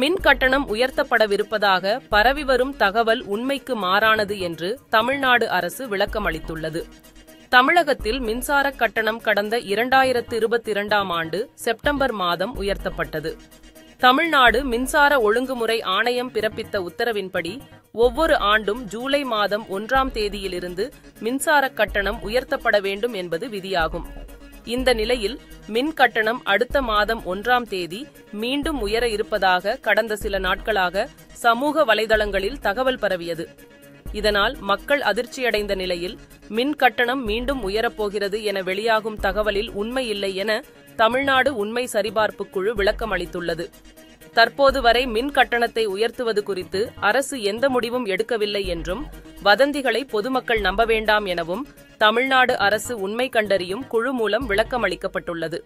மின் கட்டணம் உயர்த்தப்படவிருப்பதாக பரவி வரும் தகவல் உண்மைக்கு மாறானது என்று தமிழ்நாடு அரசு விளக்கமளித்துள்ளது. தமிழகத்தில் மின்சார கட்டணம் கடந்த 2022ஆம் ஆண்டு செப்டம்பர் மாதம் உயர்த்தப்பட்டது. தமிழ்நாடு மின்சார ஒழுங்குமுறை ஆணையம் பிறப்பித்த உத்தரவின்படி ஒவ்வொரு ஆண்டும் ஜூலை மாதம் 1ஆம் தேதியிலிருந்து மின்சார கட்டணம் உயர்த்தப்பட வேண்டும் என்பது விதியாகும். இந்த நிலையில் மின் கட்டணம் அடுத்த மாதம் 1ஆம் தேதி மீண்டும் உயர இருப்பதாக கடந்த சில நாட்களாக சமூக வலைதளங்களில் தகவல் பரவியது. இதனால் மக்கள் அதிர்ச்சியடைந்த நிலையில் மின் கட்டணம் மீண்டும் உயரப்போகிறது என வெளியாகும் தகவலில் உண்மையில்லை என தமிழ்நாடு உண்மை சரிபார்ப்பு குழு விளக்கம் அளித்துள்ளது. தற்போது வரை மின் கட்டணத்தை உயர்த்துவது குறித்து அரசு எந்த முடிவும் எடுக்கவில்லை என்றும், வதந்திகளை பொதுமக்கள் நம்ப வேண்டாம் எனவும் தமிழ்நாடு அரசு உண்மை கண்டறியும் குழு மூலம் விளக்கம் அளிக்கப்பட்டுள்ளது.